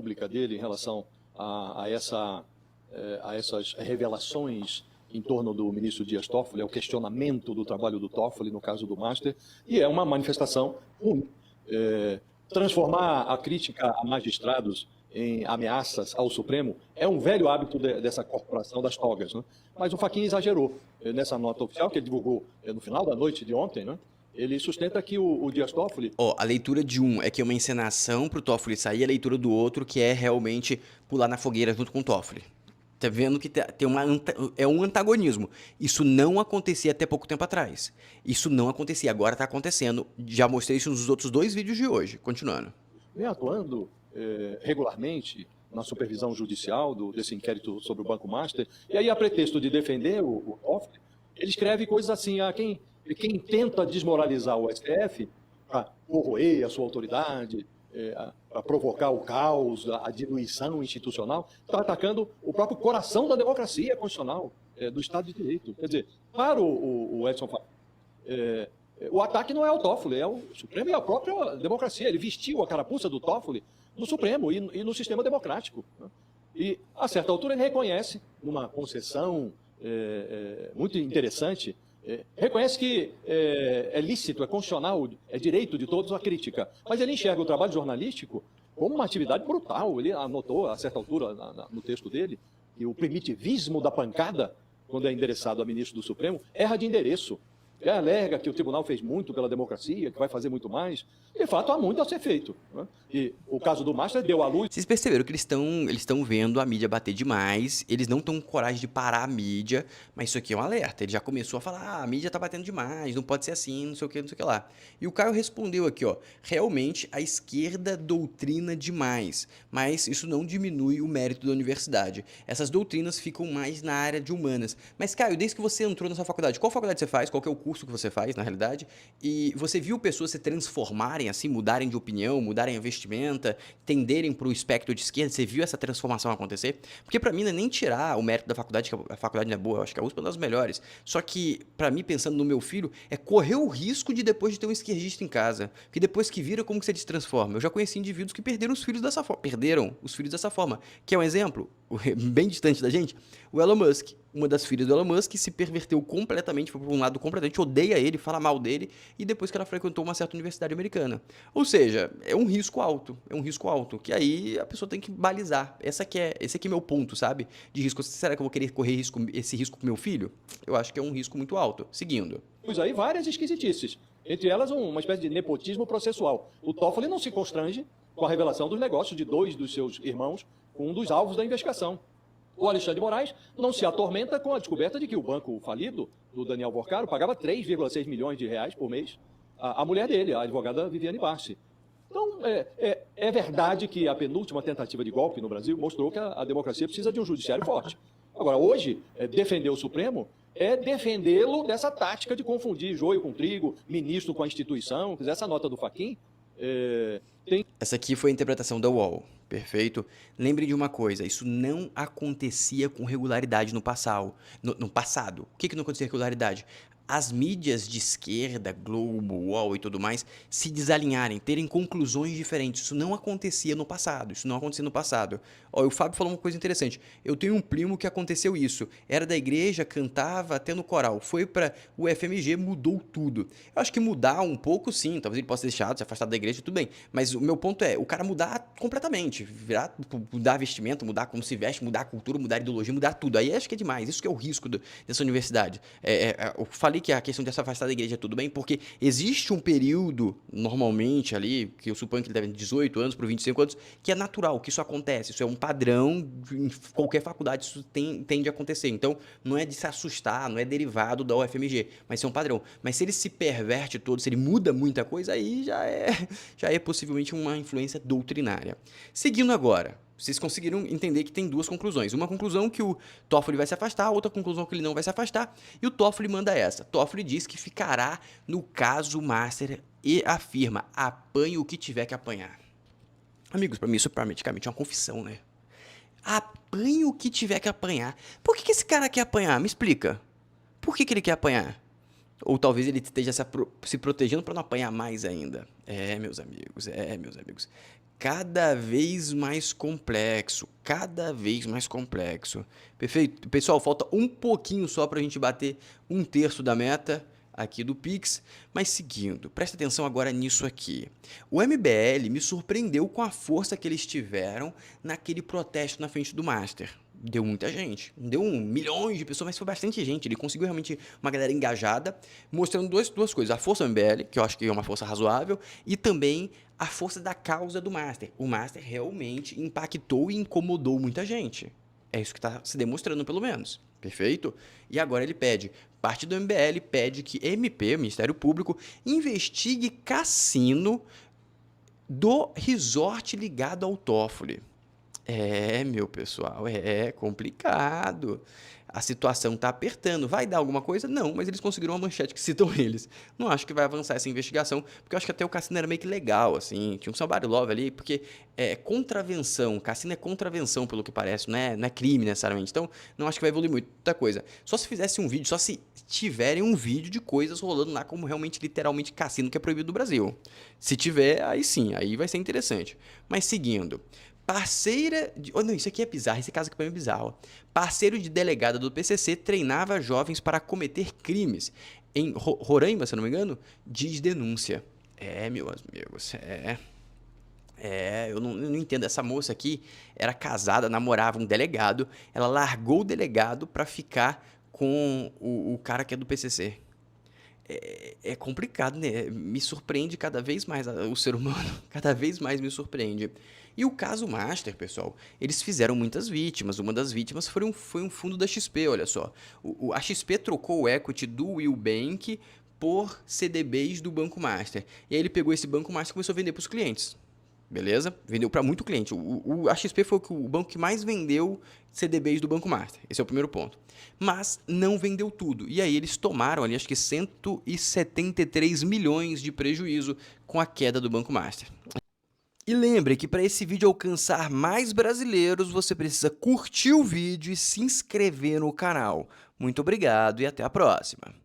pública dele em relação a essas revelações em torno do ministro Dias Toffoli, ao questionamento do trabalho do Toffoli no caso do Master, e é uma manifestação ruim. Transformar a crítica a magistrados em ameaças ao Supremo é um velho hábito dessa corporação das togas, né? Mas o Fachin exagerou nessa nota oficial que ele divulgou no final da noite de ontem, né? Ele sustenta que o Dias Toffoli... A leitura de um é que é uma encenação pro Toffoli sair, a leitura do outro que é realmente pular na fogueira junto com o Toffoli. Tá vendo que é um antagonismo. Isso não acontecia até pouco tempo atrás. Isso não acontecia, agora tá acontecendo. Já mostrei isso nos outros 2 vídeos de hoje. Continuando. Vem atuando regularmente na supervisão judicial desse inquérito sobre o Banco Master, e aí, a pretexto de defender o Toffoli, ele escreve coisas assim: quem tenta desmoralizar o STF para corroer a sua autoridade, para provocar o caos, a diluição institucional, está atacando o próprio coração da democracia constitucional, do Estado de Direito. Quer dizer, para o Edson Fachin, o ataque não é ao Toffoli, é o Supremo e a própria democracia. Ele vestiu a carapuça do Toffoli no Supremo e no sistema democrático, né? E, a certa altura, ele reconhece, numa concessão muito interessante, reconhece que é lícito, é constitucional, é direito de todos a crítica, mas ele enxerga o trabalho jornalístico como uma atividade brutal. Ele anotou, a certa altura, no texto dele, que o primitivismo da pancada, quando é endereçado a ministro do Supremo, erra de endereço. Alega que o tribunal fez muito pela democracia, que vai fazer muito mais. De fato, há muito a ser feito, né? E o caso do Master deu à luz... Vocês perceberam que eles estão vendo a mídia bater demais, eles não estão com coragem de parar a mídia, mas isso aqui é um alerta. Ele já começou a falar: a mídia tá batendo demais, não pode ser assim, não sei o que lá. E o Caio respondeu aqui, realmente a esquerda doutrina demais, mas isso não diminui o mérito da universidade. Essas doutrinas ficam mais na área de humanas. Mas, Caio, desde que você entrou nessa faculdade, qual faculdade você faz? Qual que é o curso que você faz, na realidade? E você viu pessoas se transformarem assim, mudarem de opinião, mudarem a vestimenta, tenderem para o espectro de esquerda? Você viu essa transformação acontecer? Porque para mim não é nem tirar o mérito da faculdade, que a faculdade não é boa, eu acho que a USP é uma das melhores. Só que, para mim, pensando no meu filho, é correr o risco de depois de ter um esquerdista em casa. Que depois que vira, como que você se transforma? Eu já conheci indivíduos que perderam os filhos dessa forma. Que é um exemplo, bem distante da gente, o Elon Musk. Uma das filhas do Elon Musk se perverteu completamente, foi para um lado completamente, odeia ele, fala mal dele, e depois que ela frequentou uma certa universidade americana. Ou seja, é um risco alto, que aí a pessoa tem que balizar. Esse aqui é meu ponto, sabe? De risco. Será que eu vou querer correr esse risco com meu filho? Eu acho que é um risco muito alto. Seguindo. Pois aí, várias esquisitices. Entre elas, uma espécie de nepotismo processual. O Toffoli não se constrange com a revelação dos negócios de 2 dos seus irmãos com um dos alvos da investigação. O Alexandre de Moraes não se atormenta com a descoberta de que o banco falido do Daniel Vorcaro pagava 3,6 milhões de reais por mês à mulher dele, a advogada Viviane Barsi. Então, é verdade que a penúltima tentativa de golpe no Brasil mostrou que a democracia precisa de um judiciário forte. Agora, hoje, defender o Supremo é defendê-lo dessa tática de confundir joio com trigo, ministro com a instituição. Essa nota do Fachin tem... Essa aqui foi a interpretação da UOL, perfeito? Lembre de uma coisa, isso não acontecia com regularidade no passado. No passado. O que não acontecia com regularidade? As mídias de esquerda, Globo, UOL e tudo mais, se desalinharem, terem conclusões diferentes. Isso não acontecia no passado. O Fábio falou uma coisa interessante. Eu tenho um primo que aconteceu isso. Era da igreja, cantava até no coral. Foi para o FMG, mudou tudo. Eu acho que mudar um pouco, sim. Talvez ele possa ser deixado, se afastar da igreja, tudo bem. Mas o meu ponto é, o cara mudar completamente. Mudar vestimento, mudar como se veste, mudar a cultura, mudar a ideologia, mudar tudo. Aí acho que é demais. Isso que é o risco dessa universidade. Eu falei que a questão de se afastar da igreja é tudo bem, porque existe um período, normalmente ali, que eu suponho que ele deve ter 18 anos para 25 anos, que é natural, que isso acontece, isso é um padrão, em qualquer faculdade isso tende a acontecer. Então, não é de se assustar, não é derivado da UFMG, mas é um padrão. Mas se ele se perverte todo, se ele muda muita coisa, aí já é possivelmente uma influência doutrinária. Seguindo agora. Vocês conseguiram entender que tem 2 conclusões. Uma conclusão que o Toffoli vai se afastar, outra conclusão que ele não vai se afastar. E o Toffoli manda essa. Toffoli diz que ficará no caso Master e afirma: apanhe o que tiver que apanhar. Amigos, para mim isso praticamente é uma confissão, né? Apanhe o que tiver que apanhar. Por que esse cara quer apanhar? Me explica. Por que ele quer apanhar? Ou talvez ele esteja se protegendo para não apanhar mais ainda. Meus amigos. cada vez mais complexo, cada vez mais complexo. Perfeito? Pessoal, falta um pouquinho só para a gente bater 1/3 da meta aqui do Pix, mas seguindo, presta atenção agora nisso aqui. O MBL me surpreendeu com a força que eles tiveram naquele protesto na frente do Master. Deu muita gente, não deu milhões de pessoas, mas foi bastante gente. Ele conseguiu realmente uma galera engajada, mostrando duas coisas. A força do MBL, que eu acho que é uma força razoável, e também a força da causa do Master. O Master realmente impactou e incomodou muita gente. É isso que está se demonstrando, pelo menos. Perfeito? E agora ele pede, parte do MBL pede que MP, Ministério Público, investigue cassino do resort ligado ao Toffoli. Meu pessoal, é complicado. A situação tá apertando. Vai dar alguma coisa? Não, mas eles conseguiram uma manchete que citam eles. Não acho que vai avançar essa investigação, porque eu acho que até o cassino era meio que legal, assim. Tinha um somebody love ali, porque é contravenção. Cassino é contravenção, pelo que parece, não é crime necessariamente. Então, não acho que vai evoluir muita coisa. Só se fizesse um vídeo, só se tiverem um vídeo de coisas rolando lá como realmente, literalmente, cassino que é proibido no Brasil. Se tiver, aí sim, aí vai ser interessante. Mas seguindo. Parceira de... Oh, não, isso aqui é bizarro, esse caso aqui é bizarro. Parceiro de delegada do PCC treinava jovens para cometer crimes. Em Roraima, se eu não me engano, diz denúncia. Meus amigos, eu não entendo. Essa moça aqui era casada, namorava um delegado. Ela largou o delegado para ficar com o cara que é do PCC. É complicado, né? Me surpreende cada vez mais o ser humano, cada vez mais me surpreende. E o caso Master, pessoal, eles fizeram muitas vítimas. Uma das vítimas foi um fundo da XP, olha só. A XP trocou o equity do Will Bank por CDBs do Banco Master. E aí ele pegou esse Banco Master e começou a vender para os clientes. Beleza? Vendeu para muito cliente. A XP foi o banco que mais vendeu CDBs do Banco Master. Esse é o primeiro ponto. Mas não vendeu tudo. E aí eles tomaram ali, acho que 173 milhões de prejuízo com a queda do Banco Master. E lembre que para esse vídeo alcançar mais brasileiros, você precisa curtir o vídeo e se inscrever no canal. Muito obrigado e até a próxima.